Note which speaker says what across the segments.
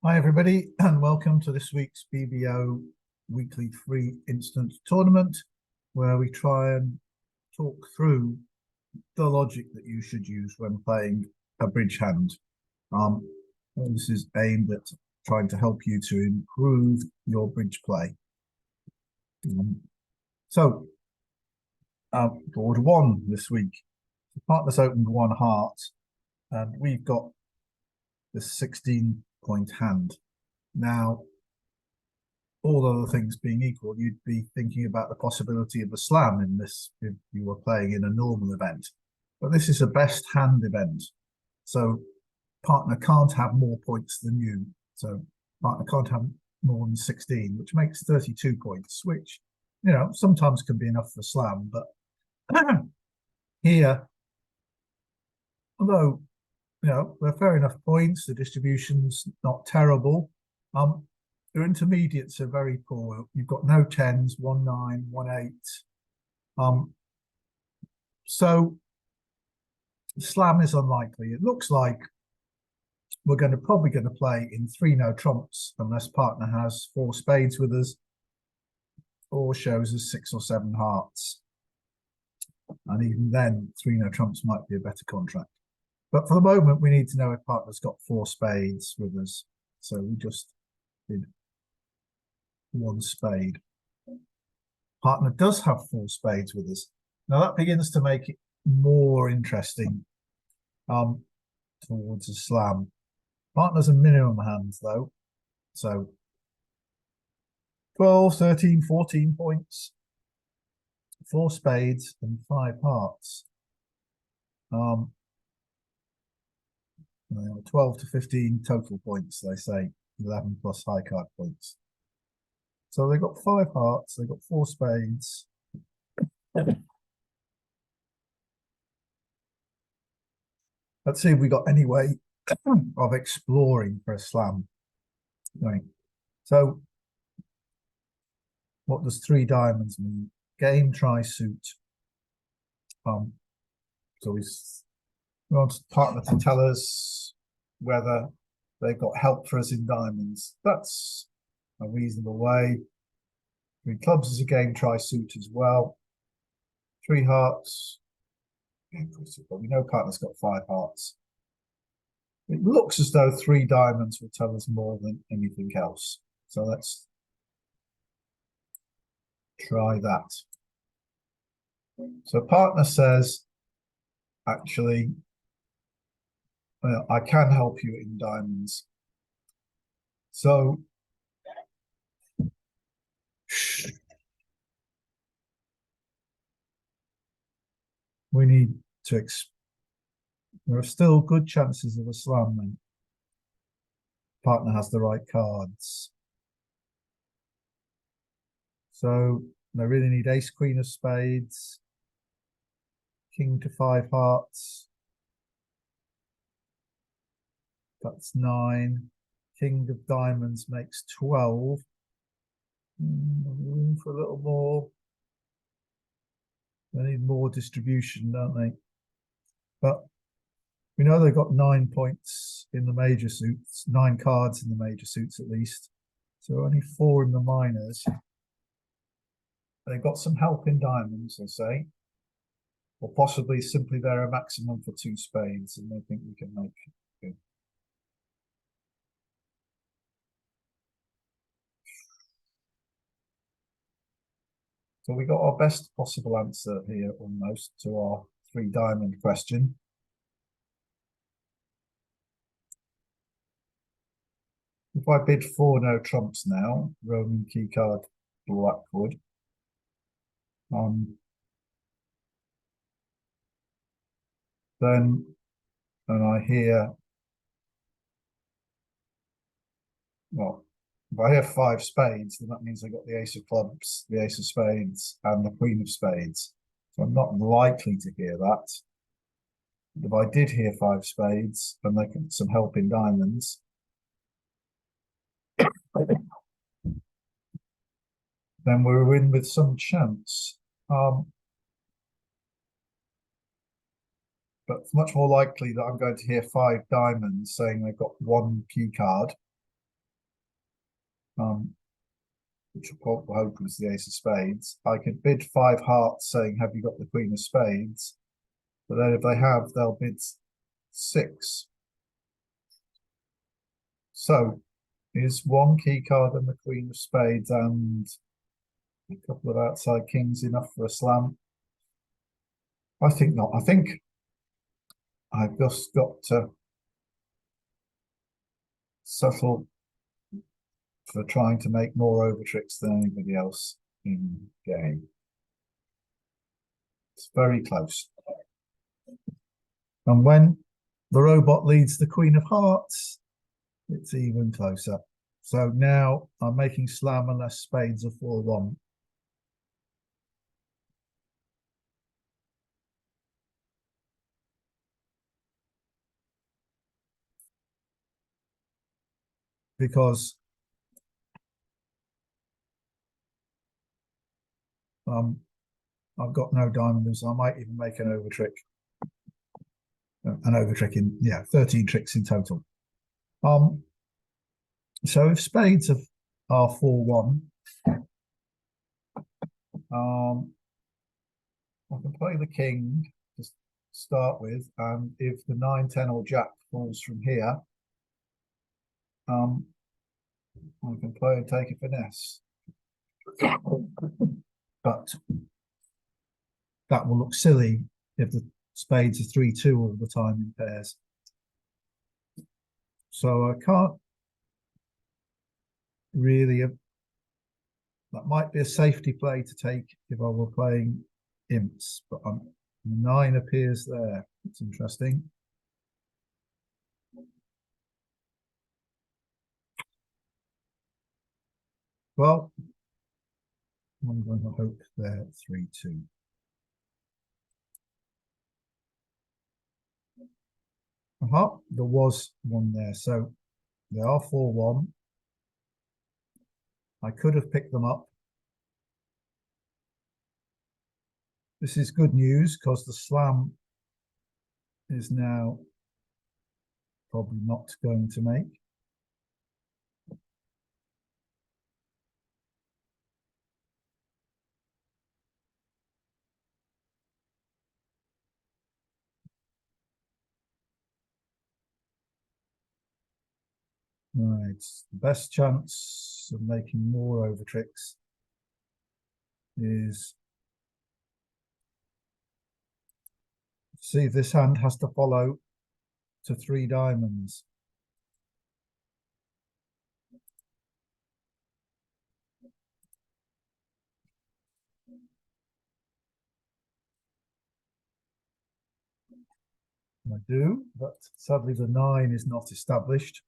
Speaker 1: Hi everybody and welcome to this week's BBO weekly free instant tournament where we try and talk through the logic that you should use when playing a bridge hand. And this is aimed at trying to help you to improve your bridge play. Board one this week. The partner's opened one heart and we've got the 16-point hand. Now, all other things being equal, you'd be thinking about the possibility of a slam in this if you were playing in a normal event. But this is a best hand event. So partner can't have more points than you. So partner can't have more than 16, which makes 32 points, which, you know, sometimes can be enough for slam. But here, although, you know, they're fair enough points, the distribution's not terrible. Your intermediates are very poor. You've got no 10s, 1 9, 1 8. So slam is unlikely. It looks like we're probably going to play in 3 no trumps unless partner has 4 spades with us or shows us 6 or 7 hearts. And even then, 3 no trumps might be a better contract. But for the moment, we need to know if partner's got 4 spades with us. So we just did 1 spade. Partner does have 4 spades with us. Now that begins to make it more interesting towards a slam. Partner's a minimum hand though. So 12, 13, 14 points. 4 spades and 5 hearts. 12 to 15 total points, they say. 11 plus high card points. So they've got 5 hearts, they've got 4 spades. Let's see if we got any way of exploring for a slam. Right. So what does 3 diamonds mean? Game, try, suit. So we want partner to tell us whether they've got help for us in diamonds. That's a reasonable way. 3 clubs is a game, try, suit as well. 3 hearts. But we know partner's got 5 hearts. It looks as though 3 diamonds will tell us more than anything else. So let's try that. So partner says, actually, well, I can help you in diamonds. So we need to there are still good chances of a slam when partner has the right cards. So they really need ace, queen of spades, king to 5 hearts. That's 9. King of diamonds makes 12. Room for a little more. They need more distribution, don't they? But we know they've got 9 points in the major suits, 9 cards in the major suits at least. So only 4 in the minors. They've got some help in diamonds, I say. Or possibly simply they're a maximum for 2 spades and they think we can make it. So we got our best possible answer here almost to our 3 diamond question. If I bid 4 no trumps now, Roman key card Blackwood. Then, and I hear, well, if I hear 5 spades, then that means I got the ace of clubs, the ace of spades, and the queen of spades. So I'm not likely to hear that. But if I did hear 5 spades, and they get some help in diamonds, then we're in with some chance. But it's much more likely that I'm going to hear 5 diamonds saying they've got 1 key card which will hope was the ace of spades. I could bid 5 hearts saying, have you got the queen of spades? But then if they have, they'll bid 6. So is one key card and the queen of spades and a couple of outside kings enough for a slam? I think not. I think I've just got to settle for trying to make more over tricks than anybody else in the game. It's very close. And when the robot leads the queen of hearts, it's even closer. So now I'm making slam unless spades are 4-1. Because I've got no diamonds. I might even make an over trick. An over trick in 13 tricks in total. So if spades are 4-1, I can play the king to start with, and if the 9, 10, or jack falls from here, I can play and take a finesse. But that will look silly if the spades are 3-2 all the time in pairs. So I can't really. That might be a safety play to take if I were playing imps, but 9 appears there. It's interesting. Well, I'm going to hope they're 3-2. There was one there, so they are 4-1. I could have picked them up. This is good news because the slam is now probably not going to make. Right, the best chance of making more over tricks is see if this hand has to follow to 3 diamonds. I do, but sadly the 9 is not established.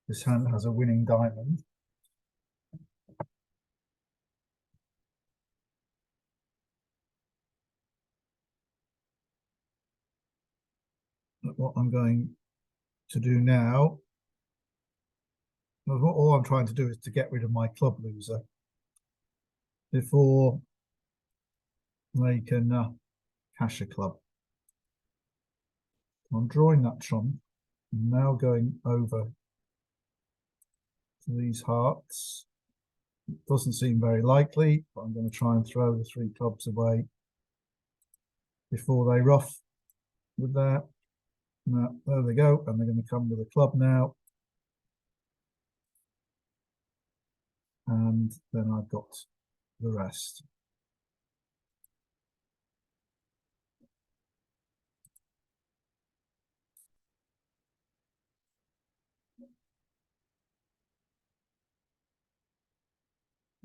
Speaker 1: This hand has a winning diamond. But what I'm going to do now, all I'm trying to do is to get rid of my club loser before they can cash a club. I'm drawing that trump. I'm now going over to these hearts. It doesn't seem very likely, but I'm going to try and throw the 3 clubs away before they ruff with that. No, there they go, and they're going to come with a club now. And then I've got the rest.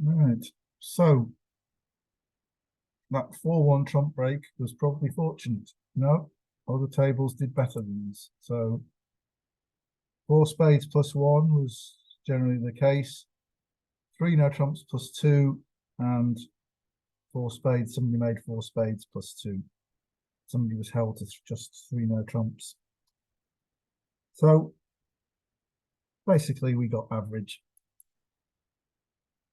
Speaker 1: All right, so that 4-1 trump break was probably fortunate. No, other tables did better than this. So 4 spades plus 1 was generally the case. 3 no trumps plus 2, and 4 spades. Somebody made 4 spades plus 2. Somebody was held to just 3 no trumps. So basically we got average,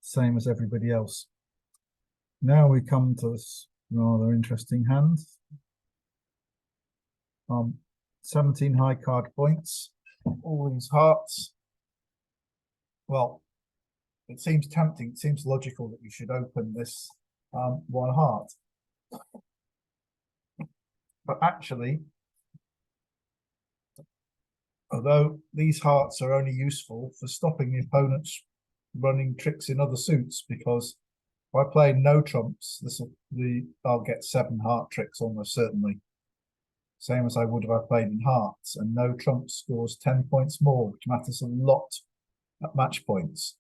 Speaker 1: same as everybody else. Now we come to this rather interesting hand. 17 high card points, all these hearts. Well, it seems tempting, it seems logical that you should open this one heart. But actually, although these hearts are only useful for stopping the opponents running tricks in other suits, because if I play no trumps, I'll get 7 heart tricks almost certainly. Same as I would if I played in hearts, and no trump scores 10 points more, which matters a lot at match points.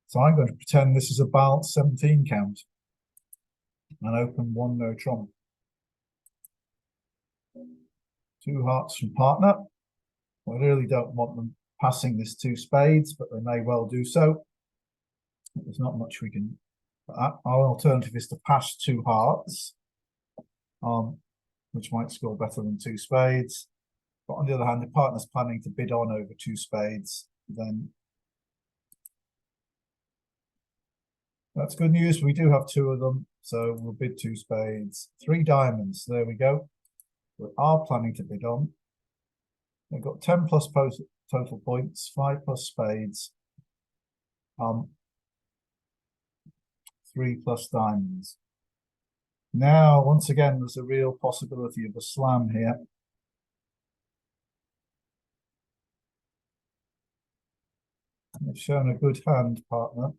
Speaker 1: So I'm going to pretend this is a balanced 17 count and open 1 no trump. 2 hearts from partner. I really don't want them passing this 2 spades, but they may well do so. There's not much we can. Our alternative is to pass 2 hearts, which might score better than 2 spades. But on the other hand, if partner's planning to bid on over 2 spades, then that's good news. We do have 2 of them, so we'll bid 2 spades. 3 diamonds, there we go. We are planning to bid on. We've got 10 plus total points, 5 plus spades, 3 plus diamonds. Now, once again, there's a real possibility of a slam here. They've shown a good hand, partner.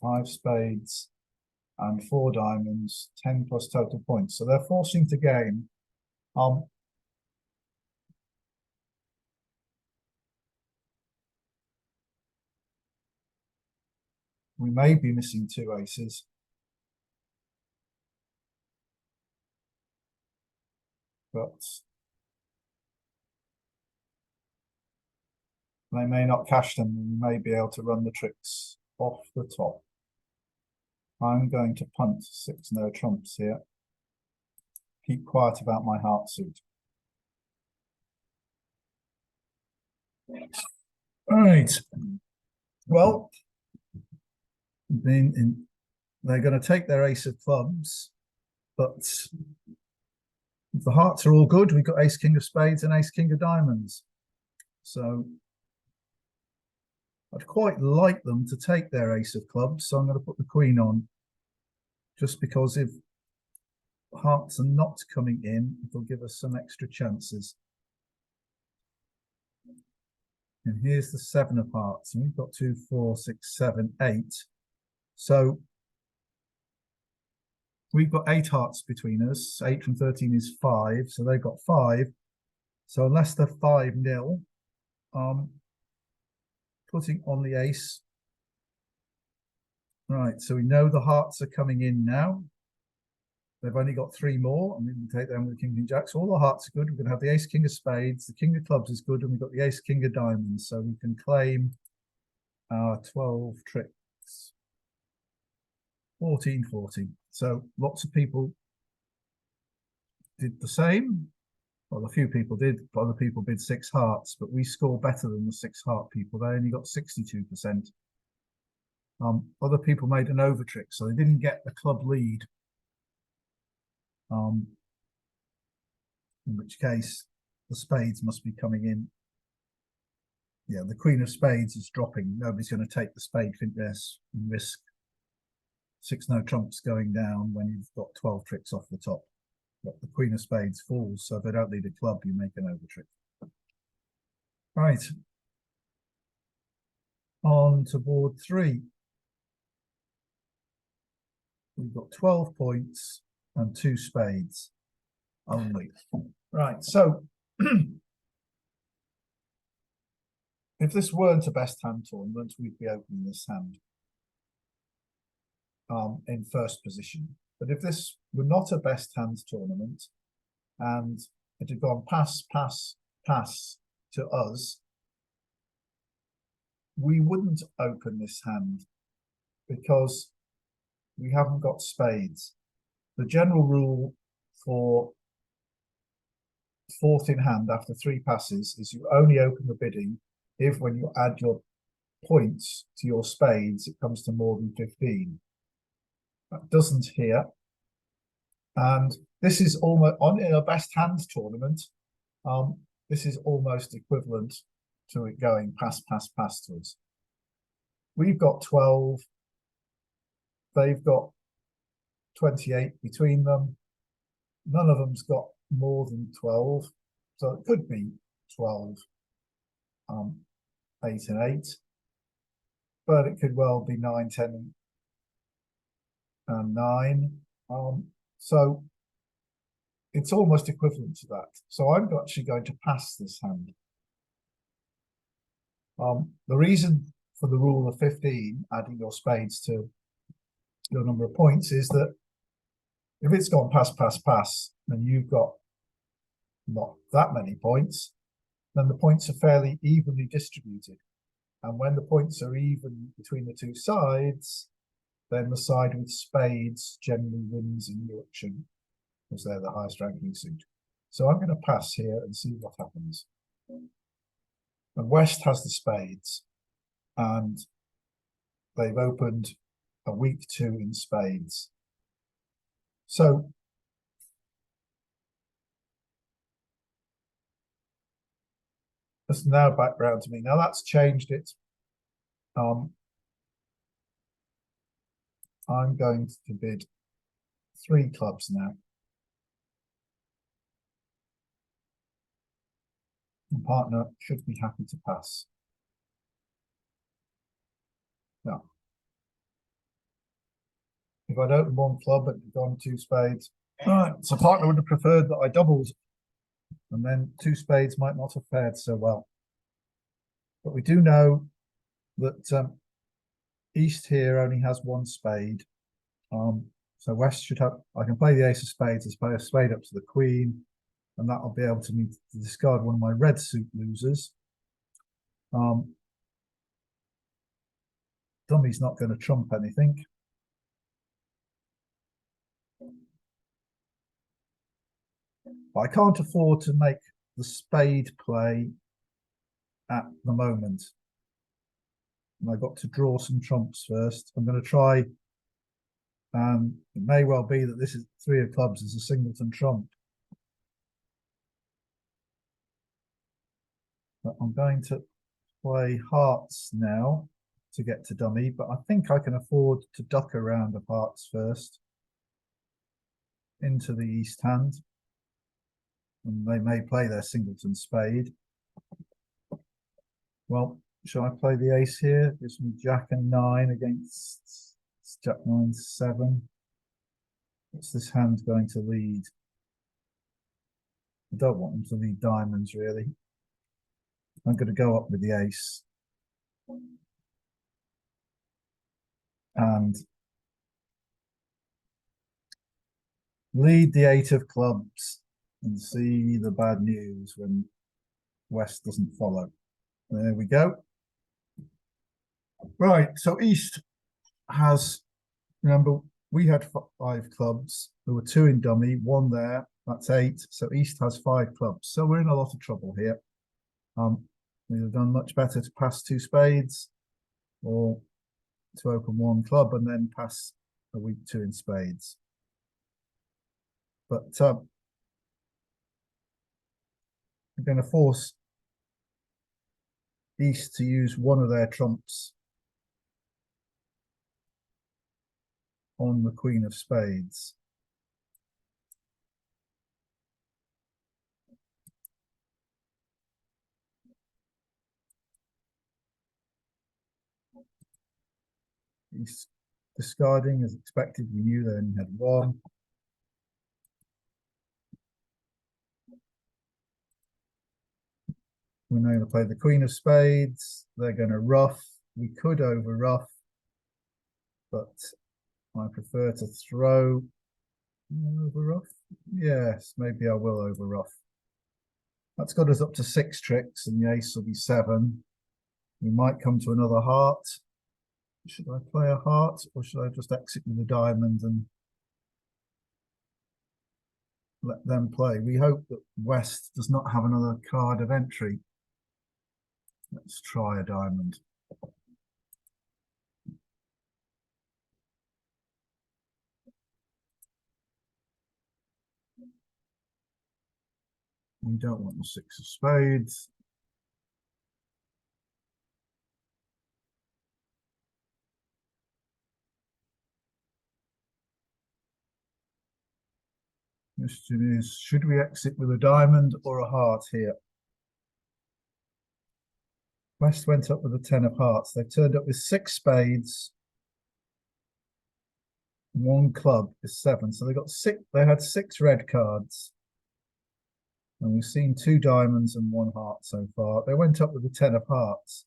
Speaker 1: 5 spades and 4 diamonds, 10 plus total points. So they're forcing to gain. We may be missing 2 aces. But they may not cash them, and we may be able to run the tricks off the top. I'm going to punt 6 no trumps here. Keep quiet about my heart suit. All right. Well, then they're going to take their ace of clubs, but the hearts are all good. We've got ace king of spades and ace king of diamonds. So I'd quite like them to take their ace of clubs. So I'm going to put the queen on, just because if hearts are not coming in, it'll give us some extra chances. And here's the 7 of hearts, and we've got 2, 4, 6, 7, 8. So we've got 8 hearts between us. 8 from 13 is 5, so they've got 5. So unless they're 5-0, putting on the ace. Right, so we know the hearts are coming in now. They've only got 3 more, and we can take them with the king and jacks. All the hearts are good. We're going to have the ace king of spades, the king of clubs is good, and we've got the ace king of diamonds. So we can claim our 12 tricks. 14, 14. So lots of people did the same. Well, a few people did, but other people bid 6 hearts, but we score better than the 6 heart people. They only got 62%. Other people made an over trick, so they didn't get the club lead. In which case the spades must be coming in. Yeah, the queen of spades is dropping. Nobody's going to take the spade, think there's risk 6 no trumps going down when you've got 12 tricks off the top. But the queen of spades falls, so if they don't lead a club, you make an over trick. Right. On to board 3. We've got 12 points and 2 spades only. Right, so if this weren't a best hand tournament, we'd be opening this hand in first position. But if this were not a best hand tournament and it had gone pass, pass, pass to us, we wouldn't open this hand because we haven't got spades. The general rule for 4th in hand after 3 passes is you only open the bidding if, when you add your points to your spades, it comes to more than 15. That doesn't here. And this is almost, in a best hand tournament, this is almost equivalent to it going pass, pass, pass to us. we've got 12. They've got 28 between them. None of them's got more than 12. So it could be 12, 8 and 8. But it could well be 9, 10 and 9. So it's almost equivalent to that. So I'm actually going to pass this hand. The reason for the rule of 15, adding your spades to your number of points, is that if it's gone pass, pass, pass, and you've got not that many points, then the points are fairly evenly distributed. And when the points are even between the two sides, then the side with spades generally wins in the auction, because they're the highest ranking suit. So I'm going to pass here and see what happens. And West has the spades, and they've opened a weak 2 in spades. So it's now back round to me. Now that's changed it. I'm going to bid 3 clubs now. My partner should be happy to pass. Now, if I'd opened 1 club and gone 2 spades, so partner would have preferred that I doubled, and then 2 spades might not have fared so well. But we do know that East here only has 1 spade. So West should have, I can play the ace of spades as play a spade up to the queen, and that'll be able to discard one of my red suit losers. Dummy's not going to trump anything. I can't afford to make the spade play at the moment. And I've got to draw some trumps first. I'm going to try, it may well be that this is 3 of clubs is a singleton trump. But I'm going to play hearts now to get to dummy, but I think I can afford to duck around of hearts first into the East hand. And they may play their singleton spade. Well, shall I play the ace here? Gives me Jack and 9 against Jack 9, 7. What's this hand going to lead? I don't want them to lead diamonds, really. I'm going to go up with the ace. And lead the 8 of clubs and see the bad news when West doesn't follow. There we go. Right, so East has, remember, we had 5 clubs. There were 2 in dummy, 1 there. That's 8. So East has 5 clubs. So we're in a lot of trouble here. We'd have done much better to pass 2 spades or to open 1 club and then pass a weak 2 in spades. But we're going to force East to use one of their trumps on the Queen of Spades. He's discarding as expected. We knew they only had 1. We're now going to play the Queen of Spades. They're going to ruff. We could over ruff, but I prefer to throw. Over ruff? Yes, maybe I will over ruff. That's got us up to 6 tricks, and the ace will be 7. We might come to another heart. Should I play a heart, or should I just exit with a diamond and let them play? We hope that West does not have another card of entry. Let's try a diamond. We don't want the 6 of spades. Question is, should we exit with a diamond or a heart here? West went up with a 10 of hearts. They turned up with 6 spades. 1 club is 7. So they got 6. They had 6 red cards. And we've seen 2 diamonds and 1 heart so far. They went up with a 10 of hearts.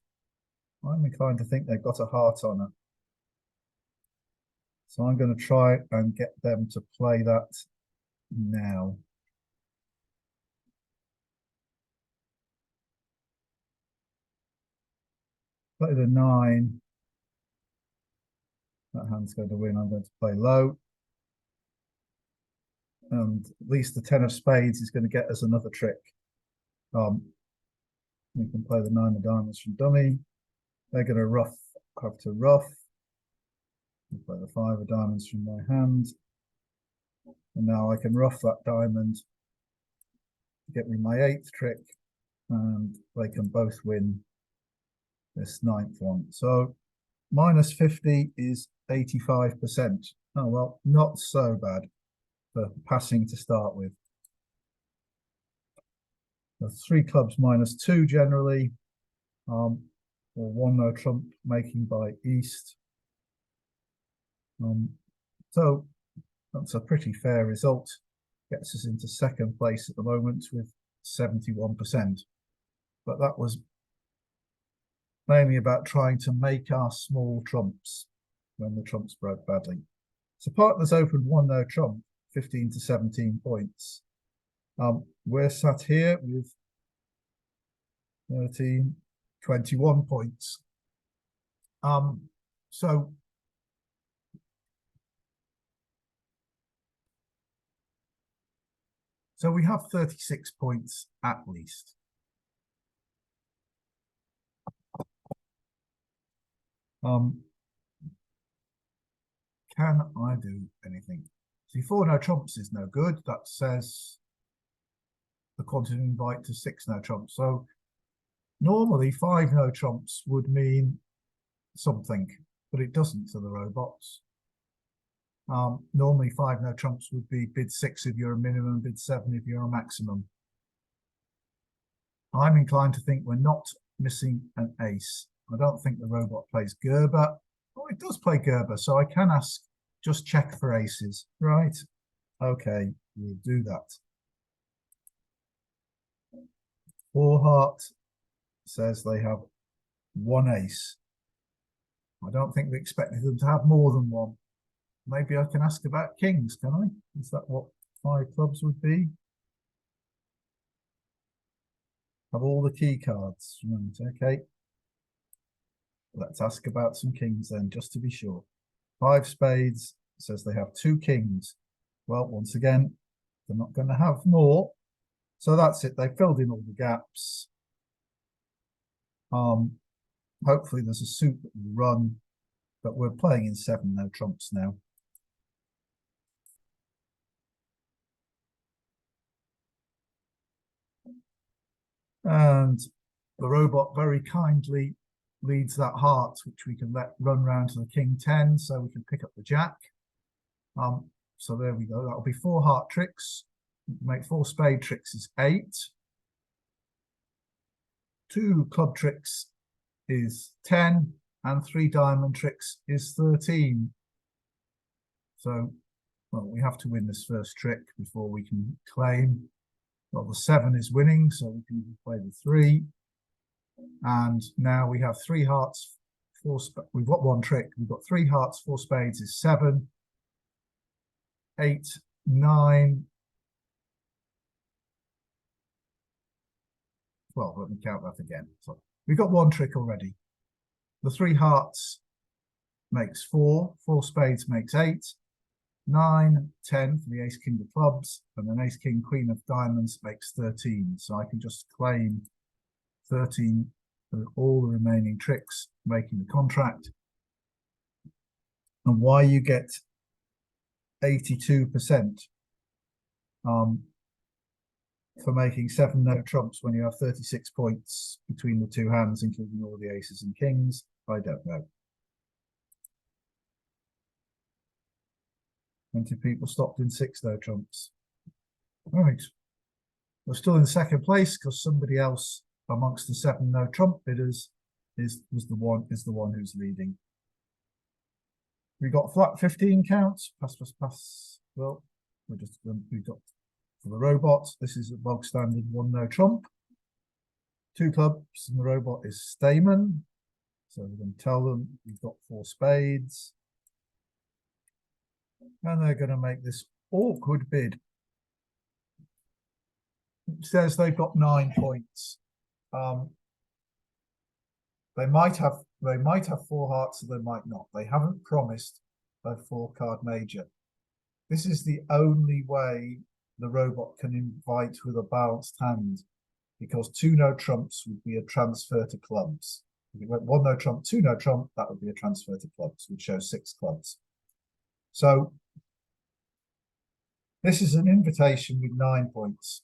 Speaker 1: I'm inclined to think they've got a heart on it. So I'm going to try and get them to play that now. Play the 9. That hand's going to win. I'm going to play low. And at least the 10 of spades is going to get us another trick. We can play the 9 of diamonds from dummy. They're going to have to rough. We play the 5 of diamonds from my hand. And now I can rough that diamond to get me my 8th trick. And they can both win this 9th one. So minus 50 is 85%. Oh, well, not so bad for passing to start with. The 3 clubs minus 2 generally, or 1 no trump making by East. So that's a pretty fair result. Gets us into 2nd place at the moment with 71%. But that was mainly about trying to make our small trumps when the trumps broke badly. So partners opened 1 no trump, 15 to 17 points. We're sat here with 13, 21 points. So we have 36 points at least. Can I do anything? See, 4 no trumps is no good. That says the quantity invite to 6 no trumps. So normally 5 no trumps would mean something, but it doesn't to the robots. Normally 5 no trumps would be bid 6 if you're a minimum, bid 7 if you're a maximum. I'm inclined to think we're not missing an ace. I don't think the robot plays Gerber. Oh, it does play Gerber, so I can ask, just check for aces. Right. Okay, we'll do that. 4 heart says they have 1 ace. I don't think we expected them to have more than 1. Maybe I can ask about kings, can I? Is that what 5 clubs would be? Have all the key cards. Right, okay. Let's ask about some kings then, just to be sure. 5 spades says they have 2 kings. Well, once again, they're not going to have more. So that's it. They filled in all the gaps. Hopefully there's a suit that will run, but we're playing in 7 no trumps now. And the robot very kindly leads that heart, which we can let run round to the king 10, so we can pick up the jack. So there we go. That'll be 4 heart tricks. Make 4 spade tricks is 8. 2 club tricks is 10, and 3 diamond tricks is 13. So, well, we have to win this first trick before we can claim. Well, the 7 is winning, so we can play the 3. And now we have 3 hearts, 4 we've got 1 trick. We've got 3 hearts, 4 spades is 7, 8, 9. Well, let me count that again. So we've got 1 trick already. The 3 hearts makes 4, 4 spades makes 8, 9, 10 for the ace king of clubs, and then ace king queen of diamonds makes 13. So I can just claim 13 for all the remaining tricks, making the contract. And why you get 82% for making 7 no trumps when you have 36 points between the 2 hands, including all the aces and kings, I don't know. 20 people stopped in 6 no trumps. Right. We're still in second place because somebody else amongst the 7 no trump bidders is the one who's leading. We got flat 15 counts. Pass. Well, we've got for the robots. This is a bog standard 1 no trump. 2 clubs and the robot is Stayman. So we're going to tell them we've got 4 spades. And they're going to make this awkward bid. It says they've got 9 points. They might have 4 hearts or they might not. They haven't promised a 4-card major. This is the only way the robot can invite with a balanced hand, because 2 no trumps would be a transfer to clubs. If it went 1 no trump, 2 no trump, that would be a transfer to clubs, which shows 6 clubs. So this is an invitation with 9 points,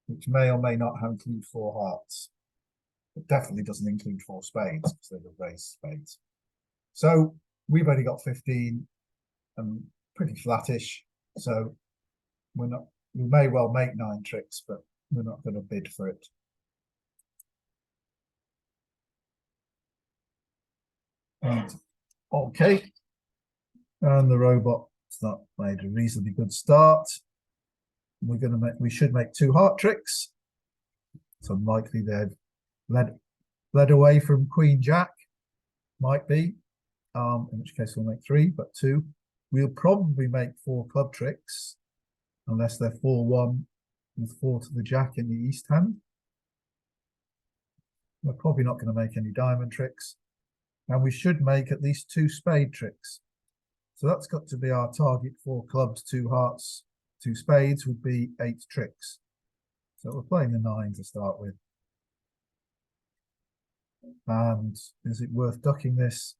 Speaker 1: which may or may not include 4 hearts. It definitely doesn't include 4 spades because they've raised spades. So we've only got 15 and pretty flattish. So we may well make 9 tricks, but we're not going to bid for it. Right. Okay. And the robot's not made a reasonably good start. We should make 2 heart tricks. It's unlikely they've led away from Queen Jack. Might be. In which case we'll make 3, but 2. We'll probably make 4 club tricks, unless they're 4-1 with 4 to the Jack in the east hand. We're probably not going to make any diamond tricks. And we should make at least 2 spade tricks. So that's got to be our target. 4 clubs, 2 hearts, 2 spades would be 8 tricks. So we're playing the 9 to start with. And is it worth ducking this?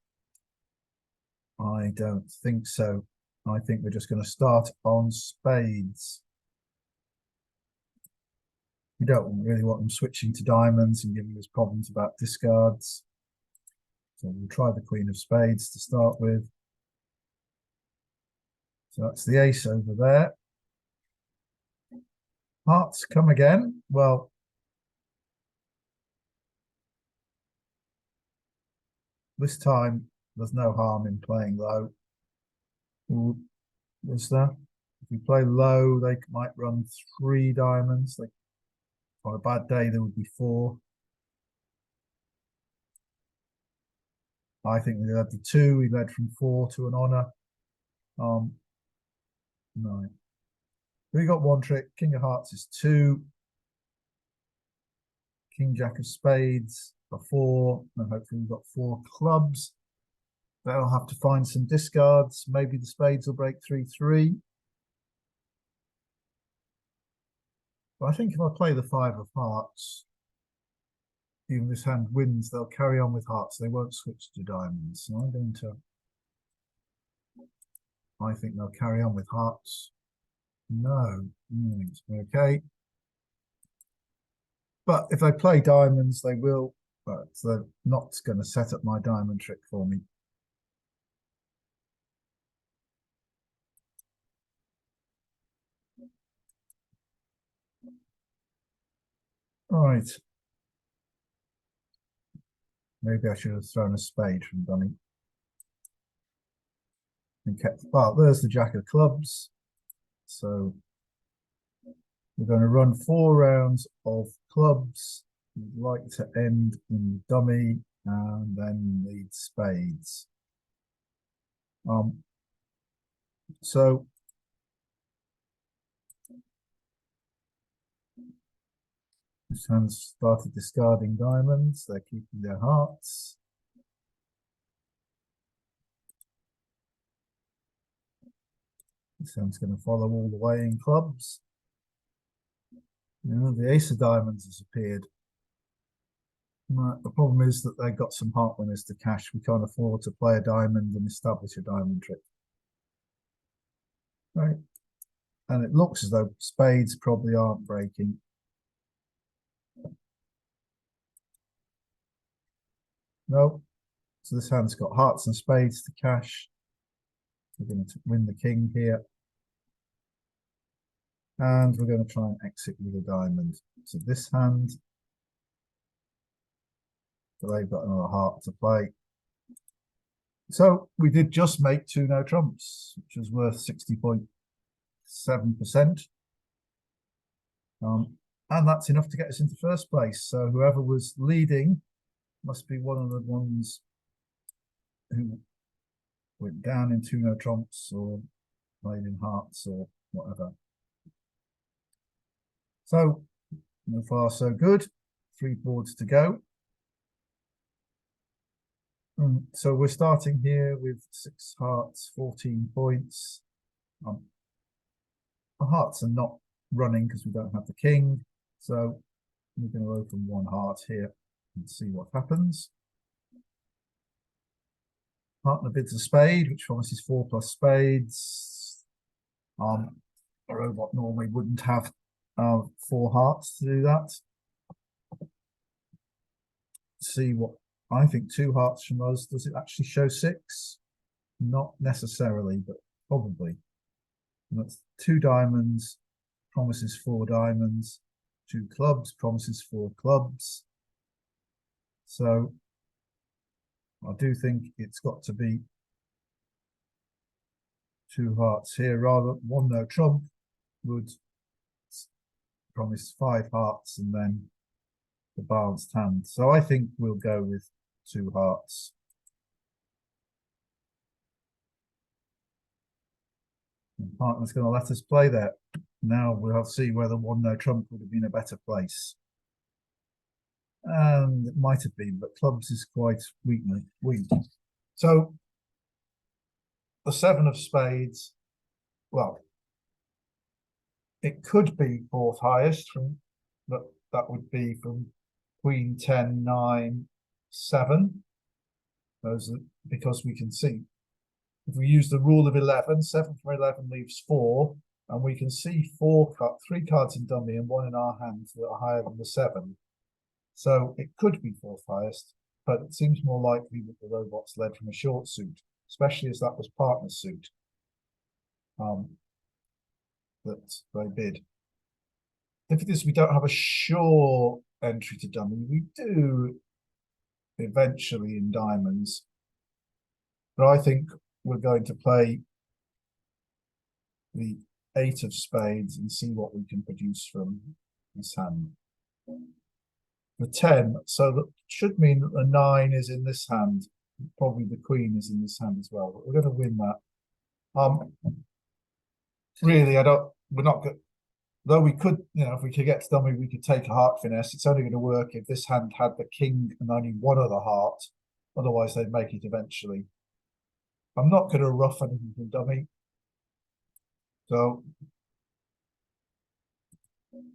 Speaker 1: I don't think so. I think we're just going to start on spades. We don't really want them switching to diamonds and giving us problems about discards. So we'll try the Queen of Spades to start with. So that's the ace over there. Hearts come again. Well, this time there's no harm in playing low. Is there? If we play low, they might run 3 diamonds. On a bad day, there would be 4. I think we led the 2. We led from 4 to an honor. 9. We got 1 trick. King of Hearts is 2. King Jack of Spades are 4. And hopefully we've got 4 clubs. They'll have to find some discards. Maybe the spades will break 3-3. But I think if I play the 5 of hearts, even this hand wins, they'll carry on with hearts. They won't switch to diamonds. So I'm going to... I think they'll carry on with hearts. No. Okay. But if they play diamonds, they will. But they're not going to set up my diamond trick for me. All right. Maybe I should have thrown a spade from dummy. And kept, well, there's the Jack of Clubs. So we're going to run 4 rounds of clubs. We'd like to end in dummy and then lead spades. So this hand's started discarding diamonds. They're keeping their hearts. This hand's going to follow all the way in clubs. The ace of diamonds has appeared. The problem is that they've got some heart winners to cash. We can't afford to play a diamond and establish a diamond trick. Right. And it looks as though spades probably aren't breaking. Nope. So this hand's got hearts and spades to cash. We're going to win the king here. And we're going to try and exit with a diamond. So this hand, so they've got another heart to play. So we did just make two no trumps, which was worth 60.7%. And that's enough to get us into first place. So whoever was leading must be one of the ones who went down in two no trumps or played in hearts or whatever. So far so good. 3 boards to go. So we're starting here with 6 hearts, 14 points. Our hearts are not running because we don't have the king. So we're going to open 1 heart here and see what happens. Partner bids a spade, which promises 4 plus spades. A robot normally wouldn't have 4 hearts to do that. See what I think 2 hearts from us. Does it actually show 6? Not necessarily, but probably. And that's 2 diamonds, promises 4 diamonds. 2 clubs, promises 4 clubs. So I do think it's got to be 2 hearts here. Rather, 1 no trump would promise 5 hearts and then the balanced hand. So I think we'll go with 2 hearts. The partner's going to let us play there. Now we'll see whether 1 no trump would have been a better place. And it might have been, but clubs is quite weak. So the 7 of spades, well, it could be 4th highest from, but that would be from Queen 10, 9, 7. Those are, because we can see if we use the rule of 11, 7 from 11 leaves 4, and we can see 3 cards in dummy and 1 in our hand that are higher than the 7. So it could be 4th highest, but it seems more likely that the robot's led from a short suit, especially as that was partner suit that they bid. If it is, we don't have a sure entry to dummy. We do eventually in diamonds, but I think we're going to play the 8 of spades and see what we can produce from this hand. The 10, so that should mean that the 9 is in this hand. Probably the queen is in this hand as well, but we're going to win that. Really, we're not good. Though we could, if we could get to dummy, we could take a heart finesse. It's only going to work if this hand had the king and only 1 other heart. Otherwise, they'd make it eventually. I'm not going to rough anything from dummy. So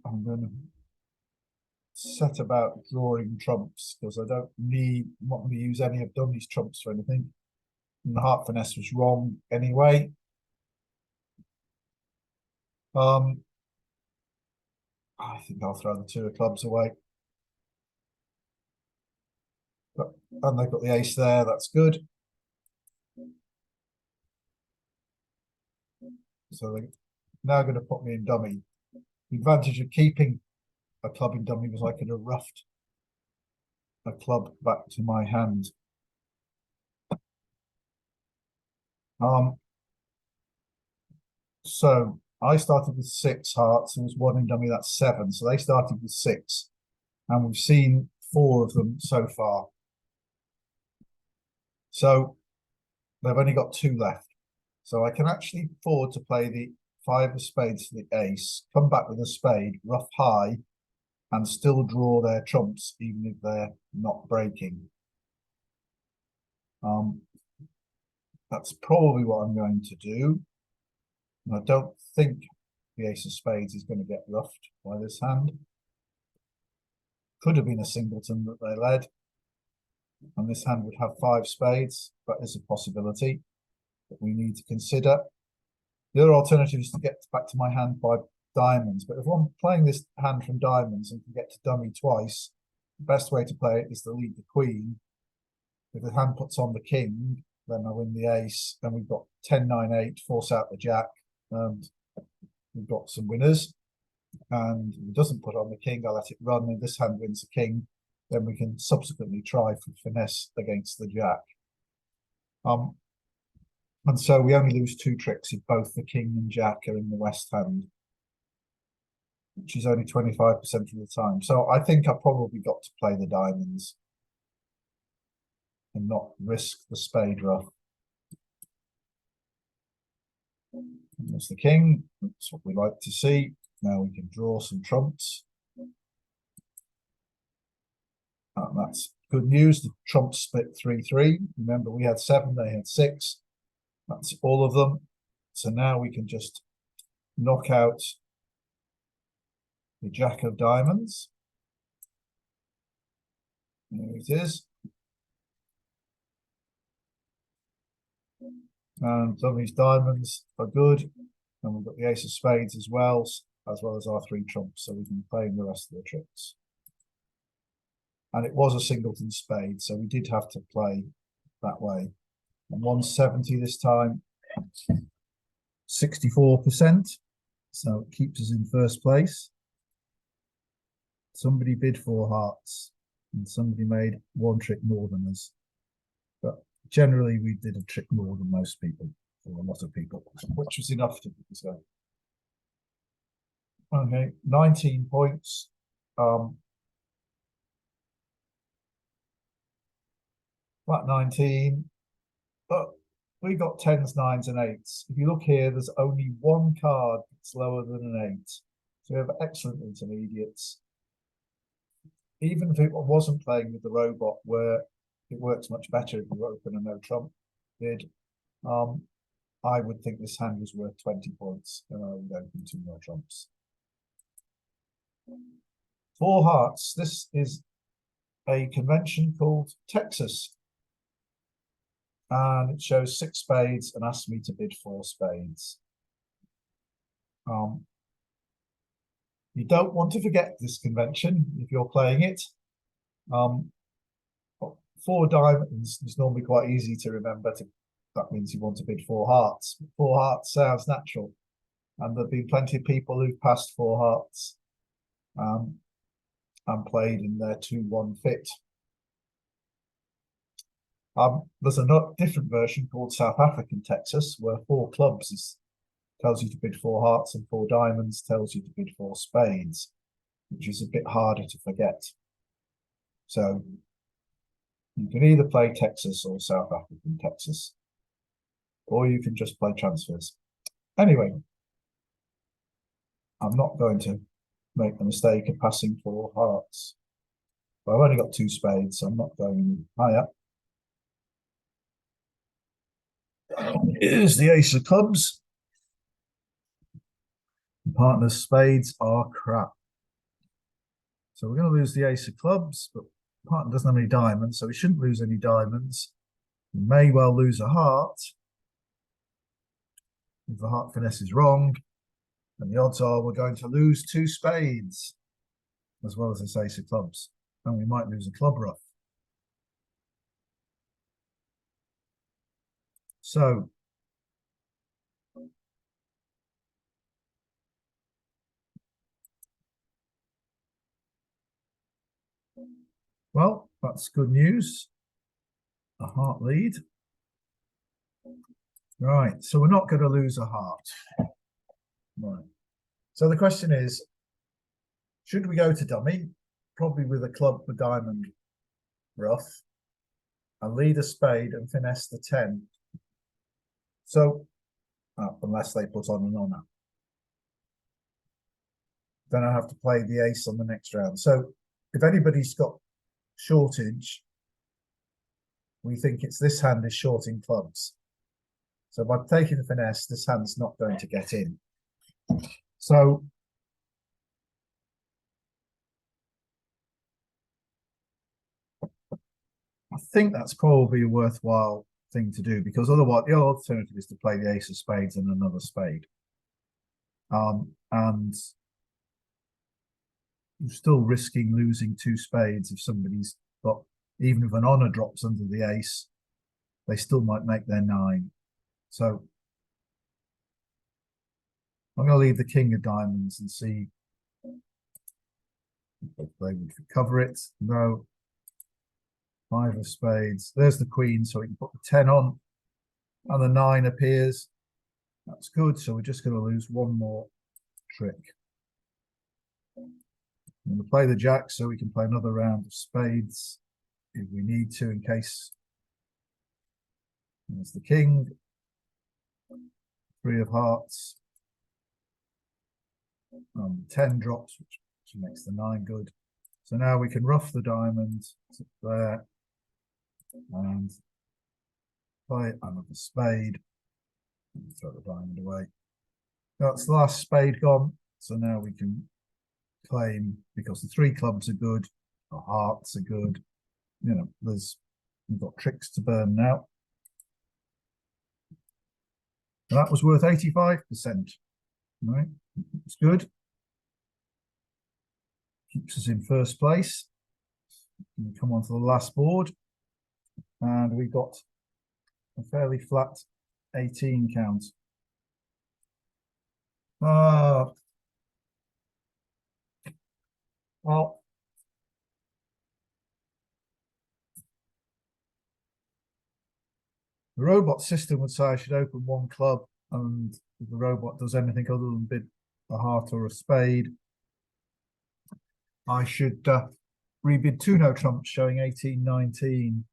Speaker 1: I'm going to set about drawing trumps because I'm not going to use any of dummy's trumps for anything. And the heart finesse was wrong anyway. I think I'll throw the 2 of clubs away. And they've got the ace there, that's good. So they're now going to put me in dummy. The advantage of keeping a club in dummy was I could have roughed a club back to my hand. So I started with 6 hearts. There was 1 in dummy, that's 7. So they started with 6. And we've seen 4 of them so far. So they've only got 2 left. So I can actually afford to play the 5 of spades to the ace, come back with a spade, rough high, and still draw their trumps, even if they're not breaking. That's probably what I'm going to do. And I don't think the ace of spades is going to get roughed by this hand. Could have been a singleton that they led. And this hand would have 5 spades. That is a possibility that we need to consider. The other alternative is to get back to my hand by diamonds. But if I'm playing this hand from diamonds and can get to dummy twice, the best way to play it is to lead the queen. If the hand puts on the king, then I win the ace. Then we've got 10, 9, 8, force out the jack. And we've got some winners. And if it doesn't put on the king, I let it run. If this hand wins the king, then we can subsequently try for finesse against the jack. And so we only lose 2 tricks if both the king and jack are in the west hand, which is only 25% of the time. So I think I probably got to play the diamonds and not risk the spade ruff. There's the king. That's what we like to see. Now we can draw some trumps. And that's good news. The trumps split 3-3. Remember, we had 7, they had 6. That's all of them. So now we can just knock out the jack of diamonds. There it is. And some of these diamonds are good. And we've got the ace of spades as well as our 3 trumps, so we can play in the rest of the tricks. And it was a singleton spade, so we did have to play that way. And 170 this time, 64%. So it keeps us in first place. Somebody bid 4 hearts, and somebody made 1 trick more than us. But generally, we did a trick more than most people, or a lot of people, which was enough to keep us going. Okay, 19 points. Flat 19. But we got 10s, 9s, and 8s. If you look here, there's only 1 card that's lower than an 8. So we have excellent intermediates. Even if it wasn't playing with the robot, where it works much better if you open a no trump bid, I would think this hand was worth 20 points, and I would open 2 more trumps. 4 hearts. This is a convention called Texas. And it shows 6 spades and asks me to bid 4 spades. You don't want to forget this convention if you're playing it. 4 diamonds is normally quite easy to remember. That means you want to bid 4 hearts. 4 hearts sounds natural. And there have been plenty of people who've passed 4 hearts and played in their 2-1 fit. There's a different version called South African Texas, where 4 clubs tells you to bid 4 hearts, and 4 diamonds tells you to bid 4 spades, which is a bit harder to forget. So you can either play Texas or South African Texas, or you can just play transfers. Anyway, I'm not going to make the mistake of passing 4 hearts. But I've only got 2 spades, so I'm not going higher. Here's the ace of clubs. Partner's spades are crap. So we're going to lose the ace of clubs, but partner doesn't have any diamonds, so we shouldn't lose any diamonds. We may well lose a heart if the heart finesse is wrong, and the odds are we're going to lose 2 spades as well as this ace of clubs, and we might lose a club ruff. So well, that's good news. A heart lead. Right, so we're not going to lose a heart. Right. So the question is, should we go to dummy? Probably with a club for diamond ruff, and lead a spade and finesse the 10. So, unless they put on an honor. Then I have to play the ace on the next round. So if anybody's got shortage, we think it's this hand is shorting clubs. So by taking the finesse, this hand's not going to get in. So I think that's probably a worthwhile thing to do, because otherwise the other alternative is to play the ace of spades and another spade. And you're still risking losing 2 spades if somebody's got, even if an honor drops under the ace, they still might make their 9. So I'm going to leave the king of diamonds and see if they would recover it. No. Five of spades. There's the queen, so we can put the 10 on, and the 9 appears. That's good. So we're just going to lose one more trick. I'm going to play the jack so we can play another round of spades if we need to, in case. There's the king. 3 of hearts. 10 drops, which makes the 9 good. So now we can ruff the diamond there and play another spade. Throw the diamond away. That's the last spade gone. So now we can claim, because the 3 clubs are good, the hearts are good. You know, we've got tricks to burn now. And that was worth 85%. Right, it's good. Keeps us in first place. We come on to the last board, and we got a fairly flat 18 count. Well, the robot system would say I should open 1 club, and if the robot does anything other than bid a heart or a spade, I should rebid 2 no trumps, showing 18, 19.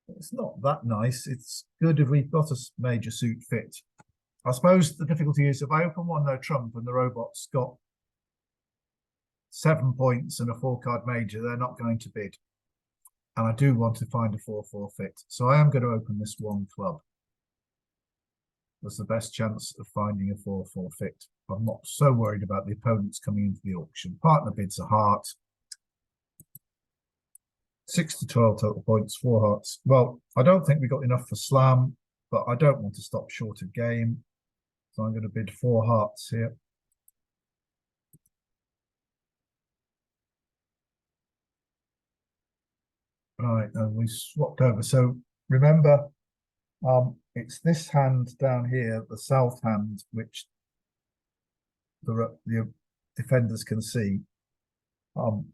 Speaker 1: It's not that nice. It's good if we've got a major suit fit. I suppose the difficulty is if I open 1 no trump and the robot's got 7 points and a 4-card major, they're not going to bid. And I do want to find a 4-4 fit. So I am going to open this 1 club. There's the best chance of finding a 4-4 fit. I'm not so worried about the opponents coming into the auction. Partner bids a heart. 6 to 12 total points, 4 hearts. Well, I don't think we got enough for slam, but I don't want to stop short of game. So I'm going to bid 4 hearts here. Right, and we swapped over. So remember, it's this hand down here, the south hand, which the defenders can see, and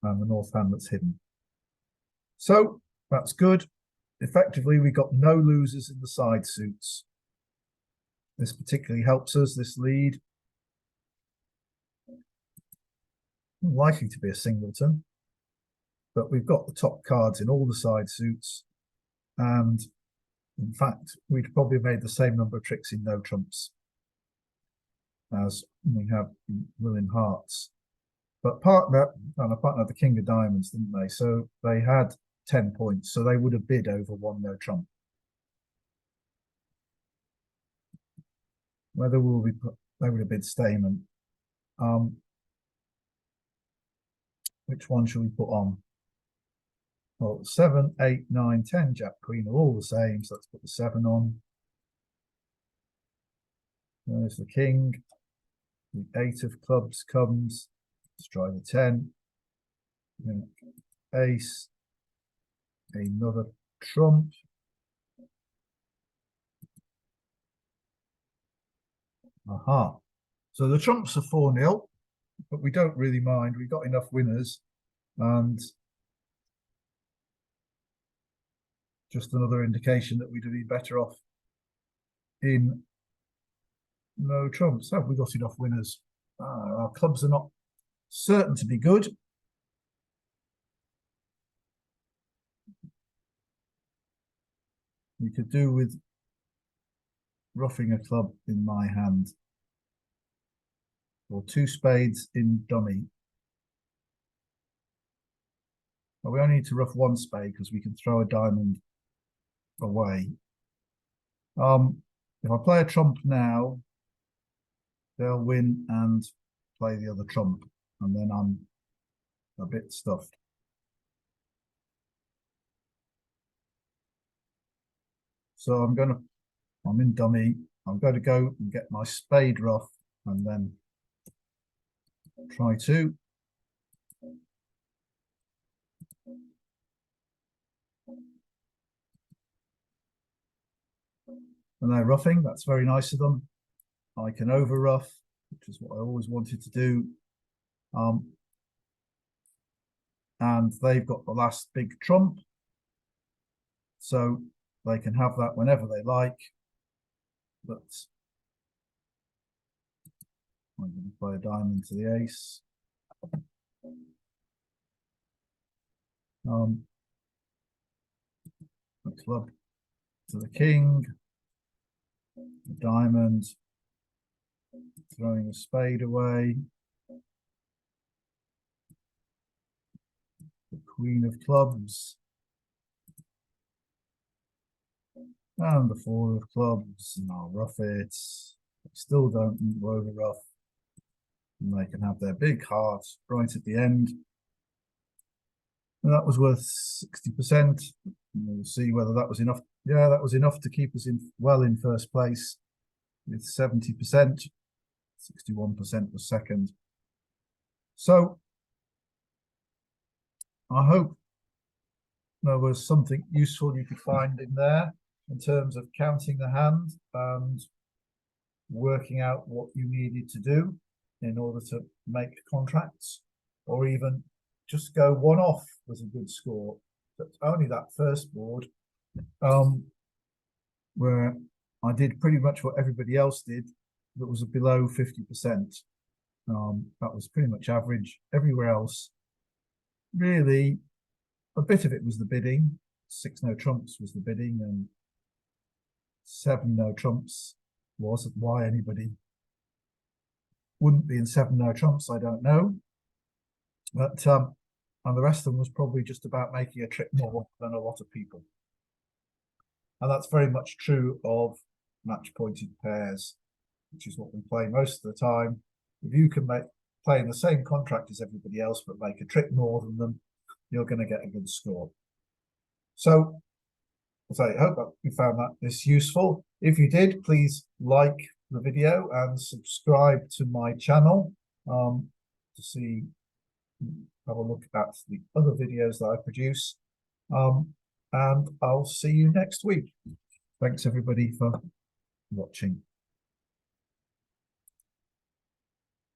Speaker 1: the north hand that's hidden. So that's good. Effectively, we got no losers in the side suits. This particularly helps us, this lead. Likely to be a singleton, but we've got the top cards in all the side suits, and in fact, we'd probably made the same number of tricks in no trumps as we have in willing hearts. But partner had the king of diamonds, didn't they? So they had 10 points, so they would have bid over 1 no trump. Whether will we put, they would have bid Stayman. Which one should we put on? Well, 7, 8, 9, 10, Jack, Queen are all the same, so let's put the 7 on. There's the king. The 8 of clubs comes. Let's try the 10. Ace. Another trump. Aha. So the trumps are 4-0, but we don't really mind. We've got enough winners, and just another indication that we'd be better off in no trumps. Have we got enough winners? Our clubs are not certain to be good. We could do with roughing a club in my hand, or 2 spades in dummy. But we only need to rough 1 spade because we can throw a diamond away. If I play a trump now, they'll win and play the other trump, and then I'm a bit stuffed. So I'm in dummy. I'm going to go and get my spade rough and then try to. And they're roughing. That's very nice of them. I can over rough, which is what I always wanted to do. And they've got the last big trump, so they can have that whenever they like. But I'm going to play a diamond to the ace. A club to the king, a diamond, throwing a spade away, the queen of clubs, and the four of clubs, and I'll rough it. I still don't need to over rough, and they can have their big heart right at the end. And that was worth 60%. We'll see whether that was enough. Yeah, that was enough to keep us in first place with 70%. 61% was second. So I hope there was something useful you could find in there in terms of counting the hand and working out what you needed to do in order to make contracts, or even just go one off was a good score. But only that first board, where I did pretty much what everybody else did, that was below 50%. That was pretty much average. Everywhere else, really, a bit of it was the bidding. 6 no trumps was the bidding, and 7 no trumps was. Why anybody wouldn't be in 7 no trumps, I don't know. But and the rest of them was probably just about making a trick more than a lot of people. And that's very much true of match pointed pairs, which is what we play most of the time. If you can play in the same contract as everybody else, but make a trick more than them, you're going to get a good score. So I hope that you found this useful. If you did, please like the video and subscribe to my channel to have a look at the other videos that I produce. And I'll see you next week. Thanks everybody for watching.